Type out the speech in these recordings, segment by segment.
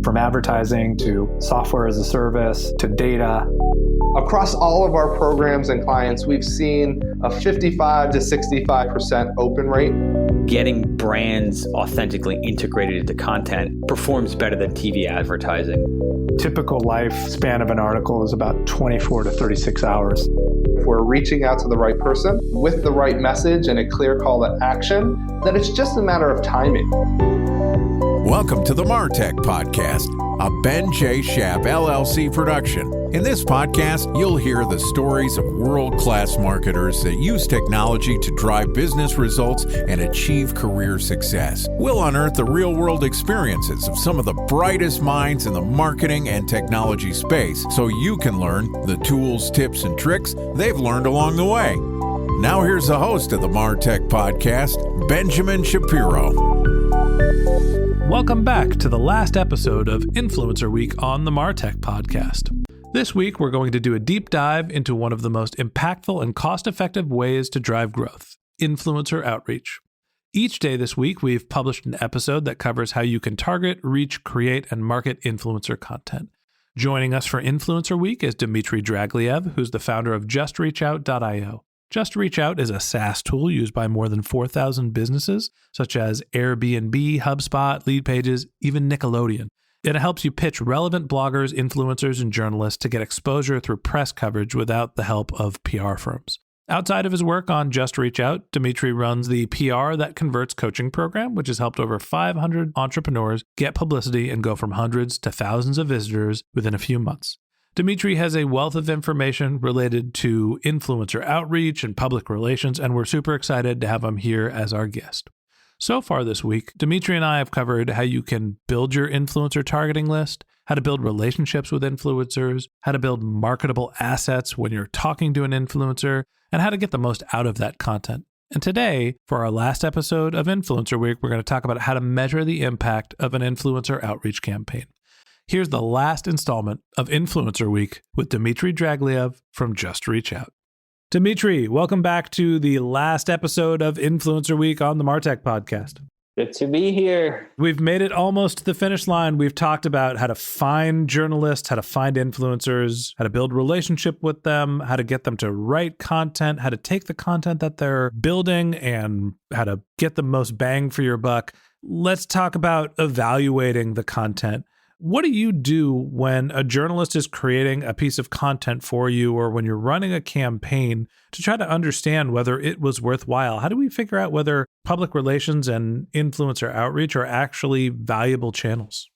From advertising to software as a service to data. Across all of our programs and clients, we've seen a 55 to 65% open rate. Getting brands authentically integrated into content performs better than TV advertising. Typical lifespan of an article is about 24 to 36 hours. If we're reaching out to the right person with the right message and a clear call to action, then it's just a matter of timing. Welcome to the MarTech Podcast, a Ben J. Schaap LLC production. In this podcast, you'll hear the stories of world-class marketers that use technology to drive business results and achieve career success. We'll unearth the real-world experiences of some of the brightest minds in the marketing and technology space so you can learn the tools, tips, and tricks they've learned along the way. Now here's the host of the MarTech Podcast, Benjamin Shapiro. Welcome back to the last episode of Influencer Week on the MarTech Podcast. This week, we're going to do a deep dive into one of the most impactful and cost-effective ways to drive growth, influencer outreach. Each day this week, we've published an episode that covers how you can target, reach, create, and market influencer content. Joining us for Influencer Week is Dmitry Dragilev, who's the founder of JustReachOut.io. JustReachOut is a SaaS tool used by more than 4,000 businesses, such as Airbnb, HubSpot, Leadpages, even Nickelodeon. It helps you pitch relevant bloggers, influencers, and journalists to get exposure through press coverage without the help of PR firms. Outside of his work on JustReachOut, Dmitry runs the PR That Converts coaching program, which has helped over 500 entrepreneurs get publicity and go from hundreds to thousands of visitors within a few months. Dmitry has a wealth of information related to influencer outreach and public relations, and we're super excited to have him here as our guest. So far this week, Dmitry and I have covered how you can build your influencer targeting list, how to build relationships with influencers, how to build marketable assets when you're talking to an influencer, and how to get the most out of that content. And today, for our last episode of Influencer Week, we're going to talk about how to measure the impact of an influencer outreach campaign. Here's the last installment of Influencer Week with Dmitry Dragilev from JustReachOut. Dmitry, welcome back to the last episode of Influencer Week on the MarTech Podcast. Good to be here. We've made it almost to the finish line. We've talked about how to find journalists, how to find influencers, how to build relationship with them, how to get them to write content, how to take the content that they're building and how to get the most bang for your buck. Let's talk about evaluating the content. What do you do when a journalist is creating a piece of content for you or when you're running a campaign to try to understand whether it was worthwhile? How do we figure out whether public relations and influencer outreach are actually valuable channels?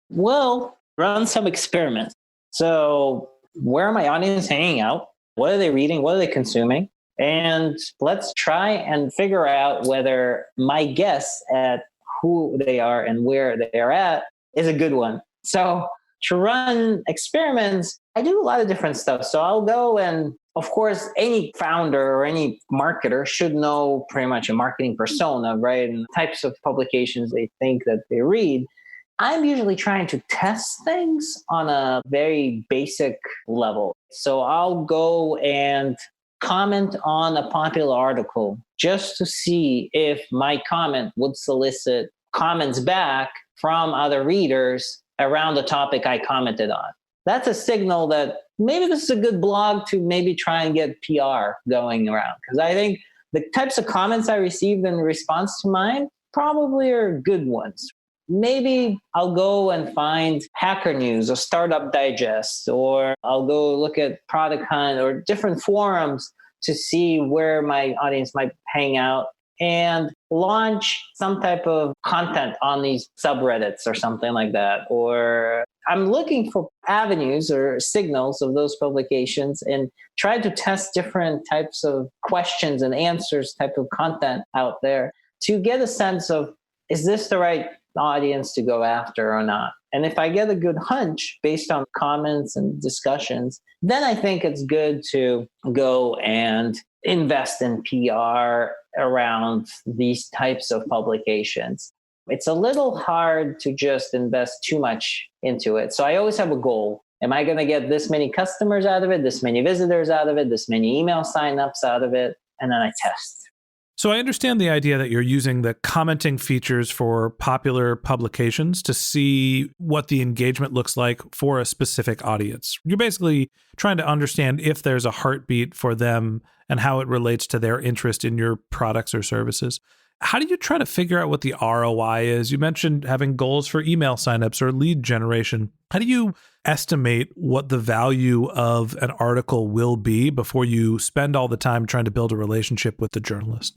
Well, run some experiments. So where are my audience hanging out? What are they reading? What are they consuming? And let's try and figure out whether my guess at who they are and where they are at is a good one. So to run experiments, I do a lot of different stuff. So I'll go and, of course, any founder or any marketer should know pretty much a marketing persona, right? And types of publications they think that they read. I'm usually trying to test things on a very basic level. So I'll go and comment on a popular article just to see if my comment would solicit comments back from other readers around the topic I commented on. That's a signal that maybe this is a good blog to maybe try and get PR going around. Because I think the types of comments I received in response to mine probably are good ones. Maybe I'll go and find Hacker News or Startup Digest, or I'll go look at Product Hunt or different forums to see where my audience might hang out and launch some type of content on these subreddits or something like that. Or I'm looking for avenues or signals of those publications and try to test different types of questions and answers type of content out there to get a sense of, is this the right audience to go after or not? And if I get a good hunch based on comments and discussions, then I think it's good to go and invest in PR around these types of publications. It's a little hard to just invest too much into it. So I always have a goal. Am I going to get this many customers out of it, this many visitors out of it, this many email signups out of it? And then I test. So I understand the idea that you're using the commenting features for popular publications to see what the engagement looks like for a specific audience. You're basically trying to understand if there's a heartbeat for them and how it relates to their interest in your products or services. How do you try to figure out what the ROI is? You mentioned having goals for email signups or lead generation. How do you estimate what the value of an article will be before you spend all the time trying to build a relationship with the journalist?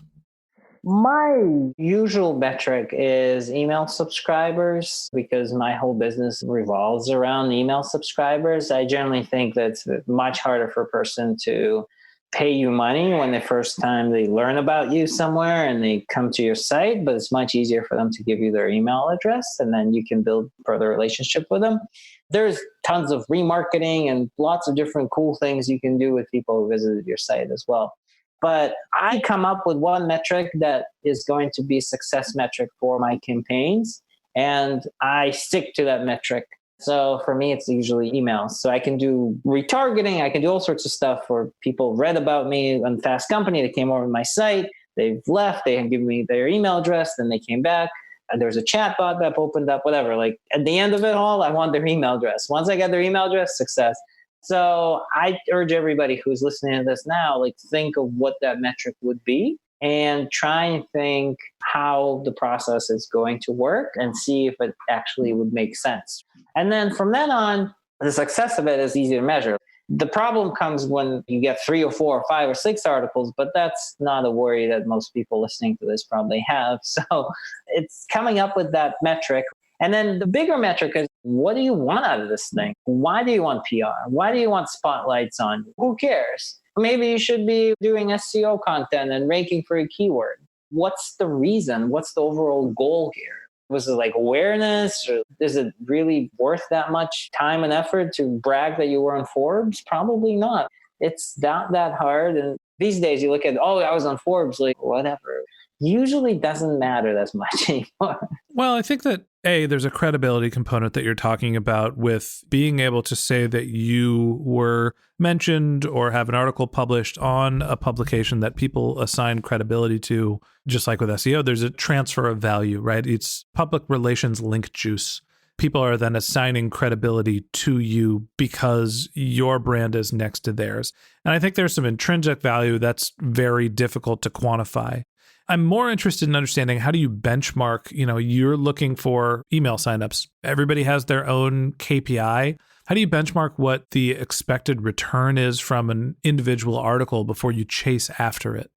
My usual metric is email subscribers because my whole business revolves around email subscribers. I generally think that it's much harder for a person to pay you money when the first time they learn about you somewhere and they come to your site, but it's much easier for them to give you their email address and then you can build further relationship with them. There's tons of remarketing and lots of different cool things you can do with people who visited your site as well. But I come up with one metric that is going to be a success metric for my campaigns, and I stick to that metric. So for me, it's usually emails. So I can do retargeting. I can do all sorts of stuff for people read about me on Fast Company. They came over to my site. They've left. They have given me their email address. Then they came back. And there's a chat bot that opened up, whatever. Like at the end of it all, I want their email address. Once I get their email address, success. So I urge everybody who's listening to this now, like think of what that metric would be and try and think how the process is going to work and see if it actually would make sense. And then from then on, the success of it is easy to measure. The problem comes when you get 3 or 4 or 5 or 6 articles, but that's not a worry that most people listening to this probably have. So it's coming up with that metric. And then the bigger metric is, what do you want out of this thing? Why do you want PR? Why do you want spotlights on you? Who cares? Maybe you should be doing SEO content and ranking for a keyword. What's the reason? What's the overall goal here? Was it like awareness? Or is it really worth that much time and effort to brag that you were on Forbes? Probably not. It's not that hard. And these days you look at, oh, I was on Forbes, like whatever. Usually doesn't matter as much anymore. Well, I think that there's a credibility component that you're talking about with being able to say that you were mentioned or have an article published on a publication that people assign credibility to. Just like with SEO, there's a transfer of value, right? It's public relations link juice. People are then assigning credibility to you because your brand is next to theirs. And I think there's some intrinsic value that's very difficult to quantify. I'm more interested in understanding, how do you benchmark? You're looking for email signups. Everybody has their own KPI. How do you benchmark what the expected return is from an individual article before you chase after it?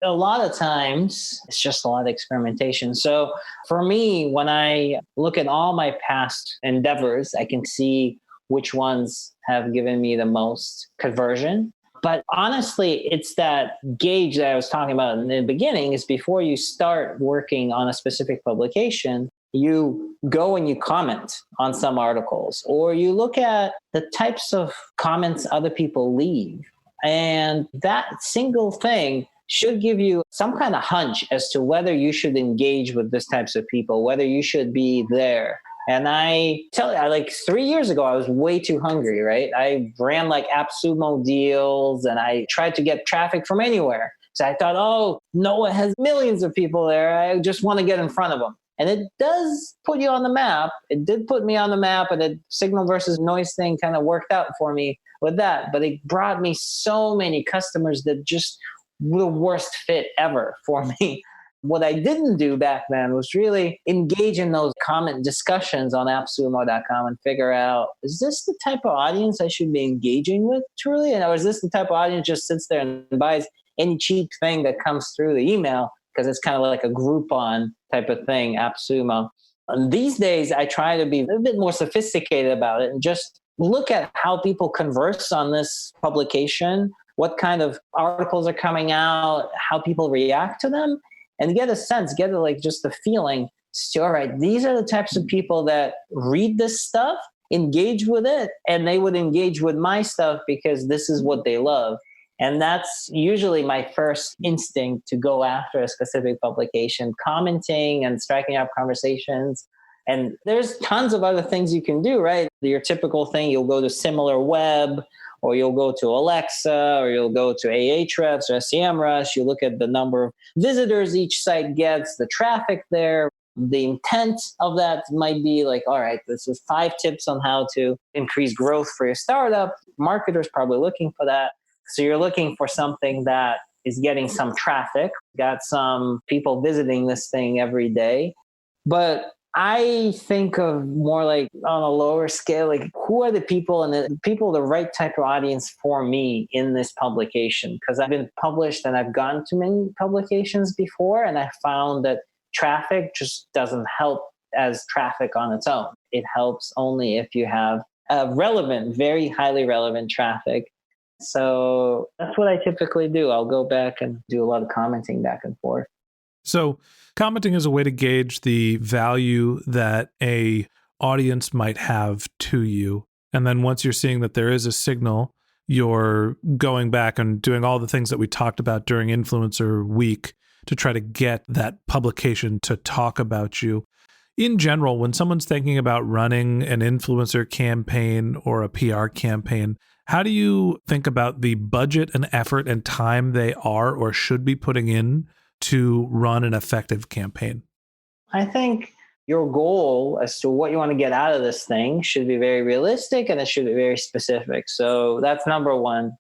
A lot of times, it's just a lot of experimentation. So for me, when I look at all my past endeavors, I can see which ones have given me the most conversion. But honestly, it's that gauge that I was talking about in the beginning is before you start working on a specific publication, you go and you comment on some articles, or you look at the types of comments other people leave. And that single thing should give you some kind of hunch as to whether you should engage with these types of people, whether you should be there. And I tell you, like 3 years ago, I was way too hungry, right? I ran like AppSumo deals and I tried to get traffic from anywhere. So I thought, oh, Noah has millions of people there. I just want to get in front of them. And it does put you on the map. It did put me on the map, and the signal versus noise thing kind of worked out for me with that. But it brought me so many customers that just were the worst fit ever for me. What I didn't do back then was really engage in those comment discussions on appsumo.com and figure out, is this the type of audience I should be engaging with truly? Or is this the type of audience just sits there and buys any cheap thing that comes through the email because it's kind of like a Groupon type of thing, AppSumo. And these days, I try to be a bit more sophisticated about it and just look at how people converse on this publication, what kind of articles are coming out, how people react to them, and get a sense, just the feeling, all right, these are the types of people that read this stuff, engage with it, and they would engage with my stuff because this is what they love. And that's usually my first instinct to go after a specific publication, commenting and striking up conversations. And there's tons of other things you can do, right? Your typical thing, you'll go to SimilarWeb, or you'll go to Alexa, or you'll go to Ahrefs or SEMrush. You look at the number of visitors each site gets, the traffic there. The intent of that might be like, all right, this is 5 tips on how to increase growth for your startup. Marketers probably looking for that. So you're looking for something that is getting some traffic, got some people visiting this thing every day. But I think of more like on a lower scale, like who are the people and the right type of audience for me in this publication? Because I've been published and I've gone to many publications before, and I found that traffic just doesn't help as traffic on its own. It helps only if you have relevant, very highly relevant traffic. So that's what I typically do. I'll go back and do a lot of commenting back and forth. So commenting is a way to gauge the value that a audience might have to you. And then once you're seeing that there is a signal, you're going back and doing all the things that we talked about during Influencer Week to try to get that publication to talk about you. In general, when someone's thinking about running an influencer campaign or a PR campaign, how do you think about the budget and effort and time they are or should be putting in to run an effective campaign? I think your goal as to what you want to get out of this thing should be very realistic, and it should be very specific. So that's number one.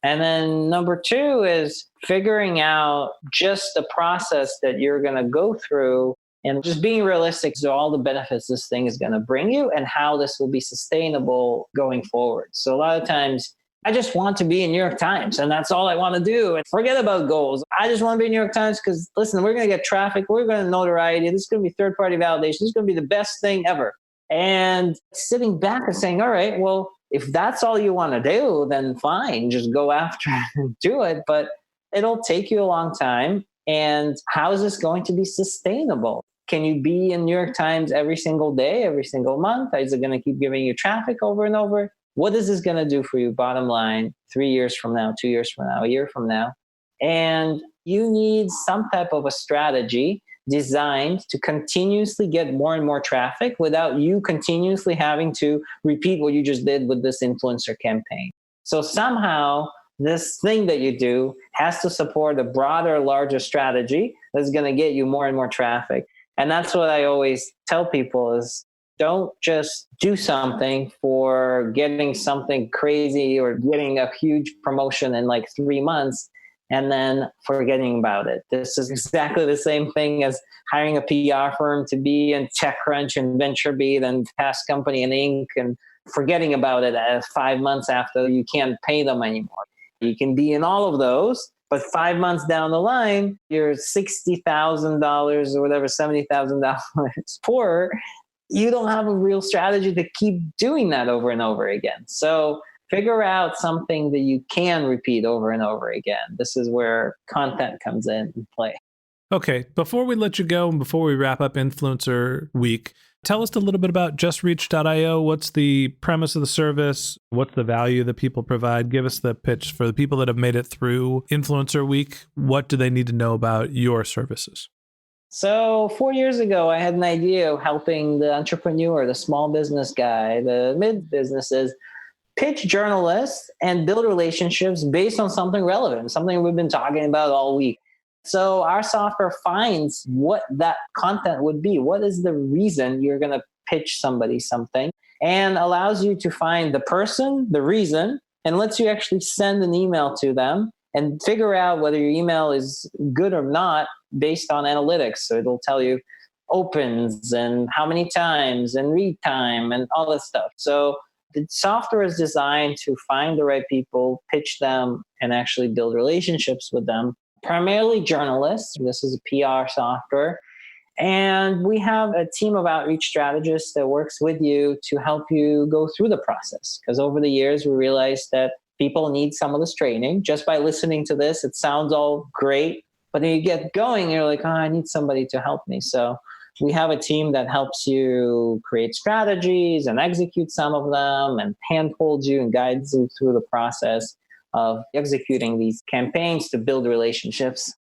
And then number 2 is figuring out just the process that you're going to go through and just being realistic to all the benefits this thing is going to bring you and how this will be sustainable going forward. So a lot of times I just want to be in New York Times and that's all I want to do. And forget about goals. I just want to be in New York Times because, listen, we're going to get traffic. We're going to notoriety. This is going to be third-party validation. This is going to be the best thing ever. And sitting back and saying, all right, well, if that's all you want to do, then fine, just go after it and do it. But it'll take you a long time. And how is this going to be sustainable? Can you be in New York Times every single day, every single month? Is it going to keep giving you traffic over and over? What is this going to do for you, bottom line, 3 years from now, 2 years from now, a year from now? And you need some type of a strategy designed to continuously get more and more traffic without you continuously having to repeat what you just did with this influencer campaign. So somehow this thing that you do has to support a broader, larger strategy that's going to get you more and more traffic. And that's what I always tell people is don't just do something for getting something crazy or getting a huge promotion in like 3 months and then forgetting about it. This is exactly the same thing as hiring a PR firm to be in TechCrunch and VentureBeat and Fast Company and Inc. and forgetting about it 5 months after you can't pay them anymore. You can be in all of those, but 5 months down the line, you're $60,000 or whatever, $70,000 poorer. You don't have a real strategy to keep doing that over and over again. So figure out something that you can repeat over and over again. This is where content comes in and play. Okay, before we let you go and before we wrap up Influencer Week, tell us a little bit about JustReach.io. What's the premise of the service? What's the value that people provide? Give us the pitch for the people that have made it through Influencer Week. What do they need to know about your services? So 4 years ago, I had an idea of helping the entrepreneur, the small business guy, the mid businesses, pitch journalists and build relationships based on something relevant, something we've been talking about all week. So our software finds what that content would be. What is the reason you're going to pitch somebody something, and allows you to find the person, the reason, and lets you actually send an email to them and figure out whether your email is good or not based on analytics. So it'll tell you opens and how many times and read time and all that stuff. So the software is designed to find the right people, pitch them, and actually build relationships with them. Primarily journalists. This is a PR software. And we have a team of outreach strategists that works with you to help you go through the process. Because over the years, we realized that people need some of this training. Just by listening to this, it sounds all great. But then you get going, you're like, oh, I need somebody to help me. So we have a team that helps you create strategies and execute some of them and handholds you and guides you through the process of executing these campaigns to build relationships.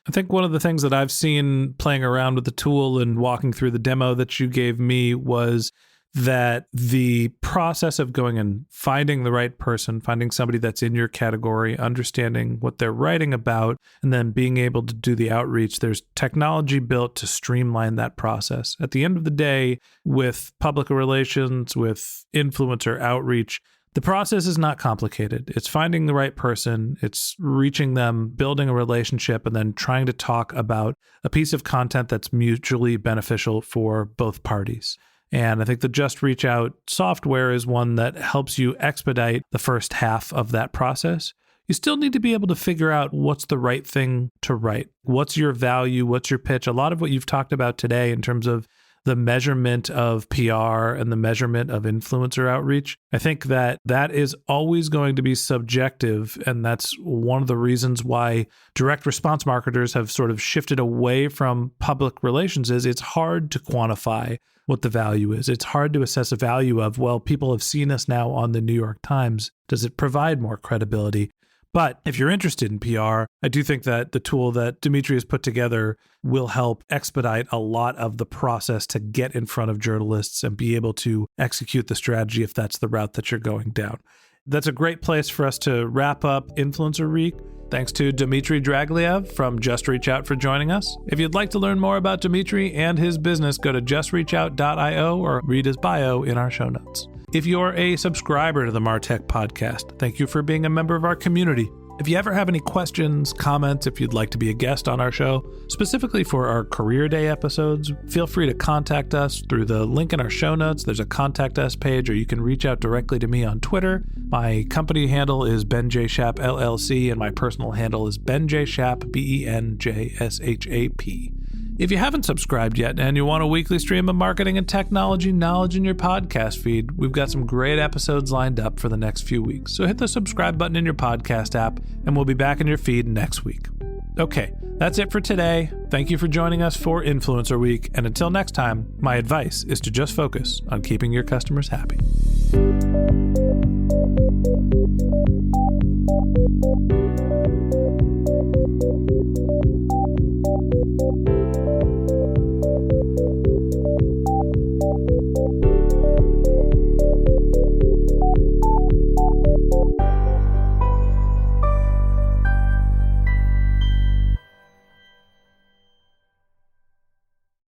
I think one of the things that I've seen playing around with the tool and walking through the demo that you gave me was that the process of going and finding the right person, finding somebody that's in your category, understanding what they're writing about, and then being able to do the outreach, there's technology built to streamline that process. At the end of the day, with public relations, with influencer outreach, the process is not complicated. It's finding the right person, it's reaching them, building a relationship, and then trying to talk about a piece of content that's mutually beneficial for both parties. And I think the JustReachOut software is one that helps you expedite the first half of that process. You still need to be able to figure out what's the right thing to write. What's your value? What's your pitch? A lot of what you've talked about today in terms of the measurement of PR and the measurement of influencer outreach, I think that that is always going to be subjective. And that's one of the reasons why direct response marketers have sort of shifted away from public relations is it's hard to quantify what the value is. It's hard to assess a value of, well, people have seen us now on the New York Times. Does it provide more credibility? But if you're interested in PR, I do think that the tool that Dmitry has put together will help expedite a lot of the process to get in front of journalists and be able to execute the strategy if that's the route that you're going down. That's a great place for us to wrap up Influencer Week. Thanks to Dmitry Dragilev from JustReachOut for joining us. If you'd like to learn more about Dmitry and his business, go to JustReachOut.io or read his bio in our show notes. If you're a subscriber to the MarTech podcast, thank you for being a member of our community. If you ever have any questions, comments, if you'd like to be a guest on our show, specifically for our Career Day episodes, feel free to contact us through the link in our show notes. There's a Contact Us page, or you can reach out directly to me on Twitter. My company handle is Ben J. Shap, LLC, and my personal handle is Ben J. Shap, BenJShap. If you haven't subscribed yet and you want a weekly stream of marketing and technology knowledge in your podcast feed, we've got some great episodes lined up for the next few weeks. So hit the subscribe button in your podcast app, and we'll be back in your feed next week. Okay, that's it for today. Thank you for joining us for Influencer Week. And until next time, my advice is to just focus on keeping your customers happy.